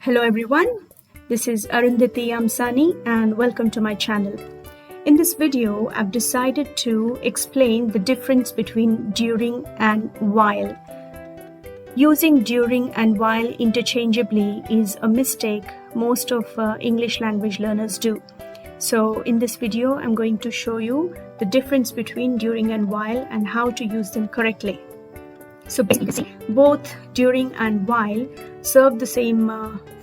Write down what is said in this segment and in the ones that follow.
Hello everyone, this is Arundhati Amsani and welcome to my channel. In this video, I've decided to explain the difference between during and while. Using during and while interchangeably is a mistake most of English language learners do. So in this video, I'm going to show you the difference between during and while and how to use them correctly. So basically, both during and while serve the same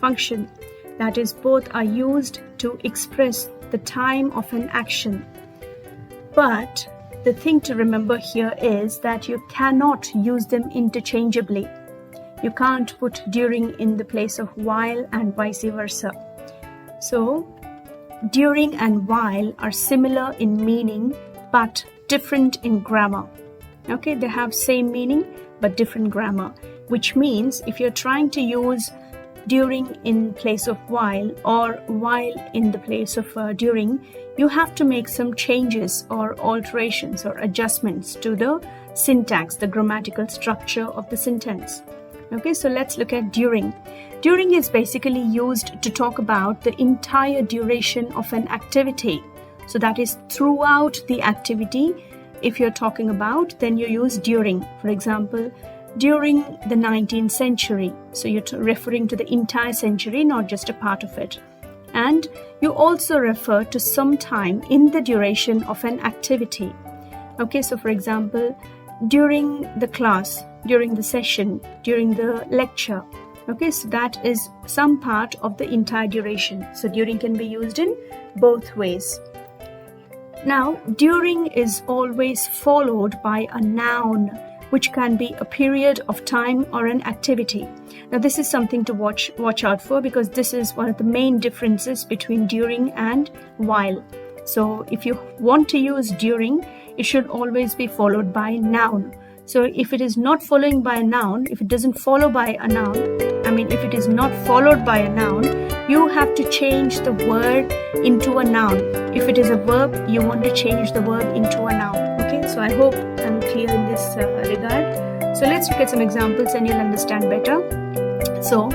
function. That is, both are used to express the time of an action. But the thing to remember here is that you cannot use them interchangeably. You can't put during in the place of while and vice versa. So during and while are similar in meaning but different in grammar. Okay, they have same meaning but different grammar, which means if you're trying to use during in place of while or while in the place of during, you have to make some changes or alterations or adjustments to the syntax, the grammatical structure of the sentence. Okay, so let's look at during. During is basically used to talk about the entire duration of an activity. So that is throughout the activity. If you're talking about, then you use during. For example, during the 19th century. So you're referring to the entire century, not just a part of it. And you also refer to some time in the duration of an activity. Okay, so for example, during the class, during the session, during the lecture. Okay, so that is some part of the entire duration. So during can be used in both ways. Now, during is always followed by a noun, which can be a period of time or an activity. Now, this is something to watch out for because this is one of the main differences between during and while. So, if you want to use during, it should always be followed by noun. So, if it is not following by a noun, if it doesn't follow by a noun, if it is not followed by a noun, you have to change the word into a noun. If it is a verb, you want to change the verb into a noun. Okay, so I hope I'm clear in this regard. So let's look at some examples and you'll understand better. So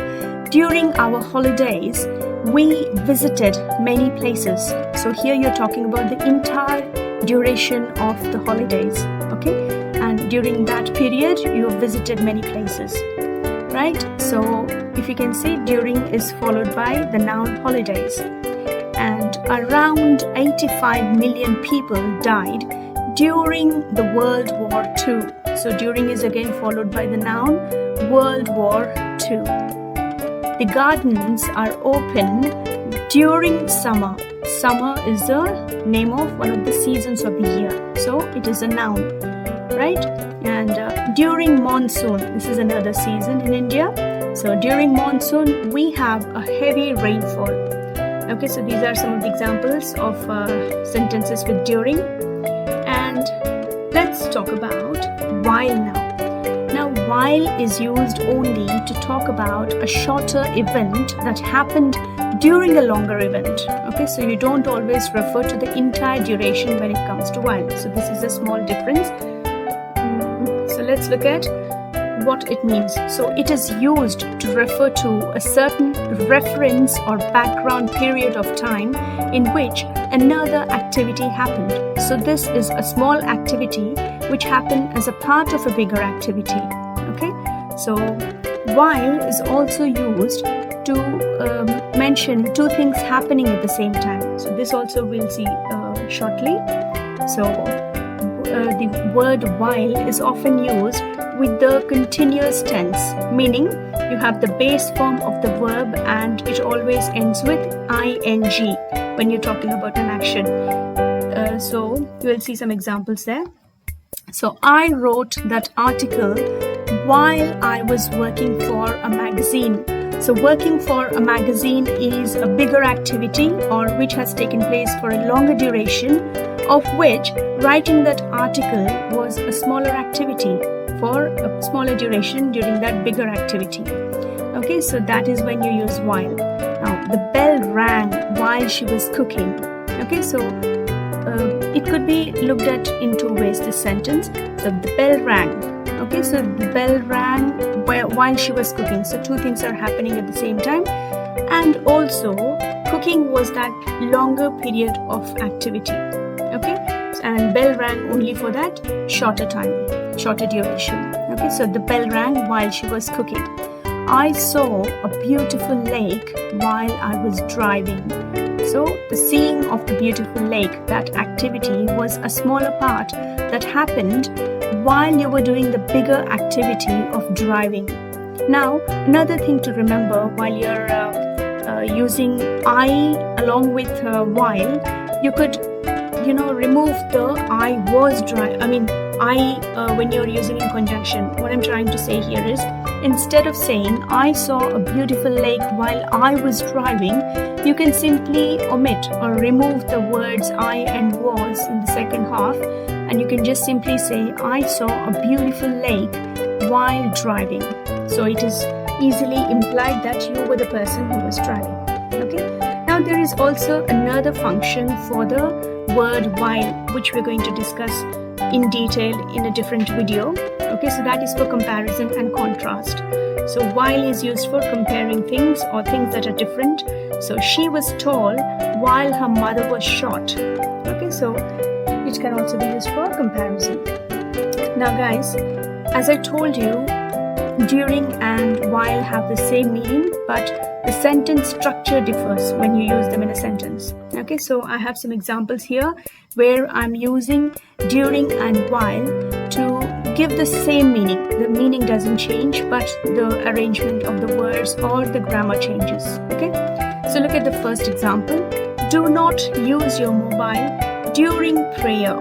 during our holidays, we visited many places. So here you're talking about the entire duration of the holidays. Okay, and during that period, you visited many places. Right? So if you can see, during is followed by the noun holidays. And around 85 million people died during the World War II. So during is again followed by the noun World War II. The gardens are open during summer. Summer is the name of one of the seasons of the year. So it is a noun, right? And during monsoon, this is another season in India. So during monsoon, we have a heavy rainfall. Okay, so these are some of the examples of sentences with during. And let's talk about while now. Now, while is used only to talk about a shorter event that happened during a longer event. Okay, so you don't always refer to the entire duration when it comes to while. So this is a small difference. So let's look at what it means. So it is used to refer to a certain reference or background period of time in which another activity happened. So this is a small activity which happened as a part of a bigger activity. Okay, so while is also used to mention two things happening at the same time. So this also we'll see shortly. So the word while is often used with the continuous tense, meaning you have the base form of the verb and it always ends with ing when you're talking about an action. So you will see some examples there. So I wrote that article while I was working for a magazine. So working for a magazine is a bigger activity or which has taken place for a longer duration, of which writing that article was a smaller activity for a smaller duration during that bigger activity. Okay, so that is when you use while. Now, the bell rang while she was cooking. Okay, so it could be looked at in two ways, this sentence. So the bell rang. Okay, so the bell rang while she was cooking. So two things are happening at the same time. and also cooking was that longer period of activity. Okay, and bell rang only for that shorter time, shorter duration. Okay, so the bell rang while she was cooking. I saw a beautiful lake while I was driving. So the seeing of the beautiful lake, that activity was a smaller part that happened while you were doing the bigger activity of driving. Now, another thing to remember while you're using I along with while, you could remove the I was driving. When you're using in conjunction, what I'm trying to say here is, instead of saying I saw a beautiful lake while I was driving, you can simply omit or remove the words I and was in the second half, and you can just simply say I saw a beautiful lake while driving. So it is easily implied that you were the person who was driving. Okay. Now there is also another function for the word while, which we're going to discuss in detail in a different video. Okay, so that is for comparison and contrast. So while is used for comparing things or things that are different. So she was tall while her mother was short. Okay, so it can also be used for comparison. Now guys, as I told you, during and while have the same meaning, but the sentence structure differs when you use them in a sentence. Okay, so I have some examples here where I'm using during and while to give the same meaning. The meaning doesn't change, but the arrangement of the words or the grammar changes. Okay, so look at the first example. Do not use your mobile during prayer.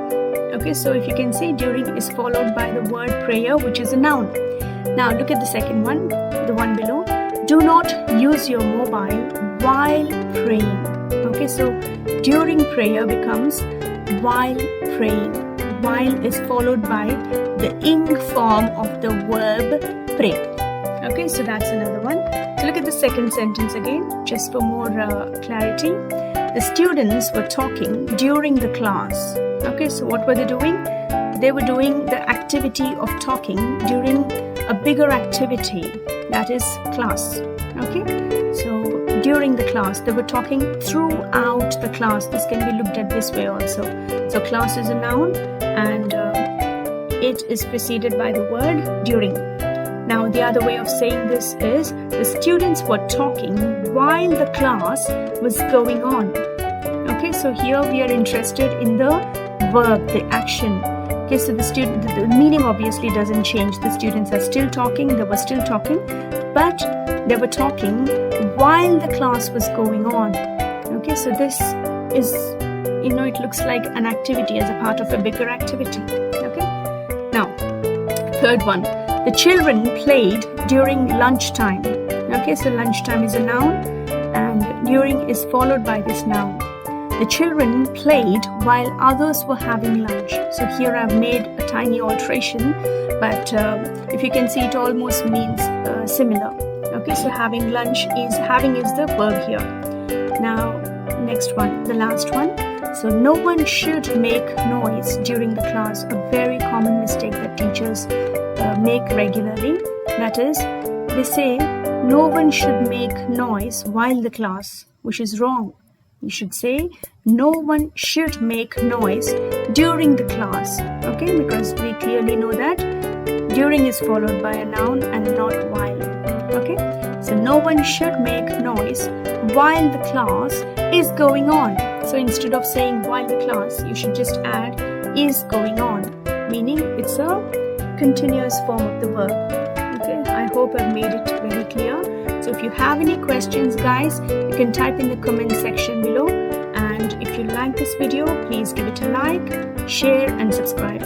Okay, so if you can see, during is followed by the word prayer, which is a noun. Now look at the second one, the one below. Do not use your mobile while praying. Okay, so during prayer becomes while praying. While is followed by the ing form of the verb pray. Okay, so that's another one. So look at the second sentence again, just for more clarity. The students were talking during the class. Okay, so what were they doing? They were doing the activity of talking during a bigger activity, that is class. Okay, so during the class, they were talking throughout the class. This can be looked at this way also. So class is a noun and it is preceded by the word during. Now the other way of saying this is, the students were talking while the class was going on. Okay, so here we are interested in the verb, the action. Okay, so the meaning obviously doesn't change. The students are still talking, they were still talking, but they were talking while the class was going on. Okay, so this is, it looks like an activity as a part of a bigger activity. Okay, now, third one. The children played during lunchtime. Okay, so lunchtime is a noun and during is followed by this noun. The children played while others were having lunch. So here I've made a tiny alteration, but if you can see, it almost means similar. Okay, so having lunch is the verb here. Now, next one, the last one. So no one should make noise during the class. A very common mistake that teachers make regularly. That is, they say no one should make noise while the class, which is wrong. You should say no one should make noise during the class. Okay, because we clearly know that during is followed by a noun and not while. Okay, so no one should make noise while the class is going on. So instead of saying while the class, you should just add is going on, meaning it's a continuous form of the verb. Okay, I hope I've made it very clear. So if you have any questions, guys, you can type in the comment section below. And if you like this video, please give it a like, share and subscribe.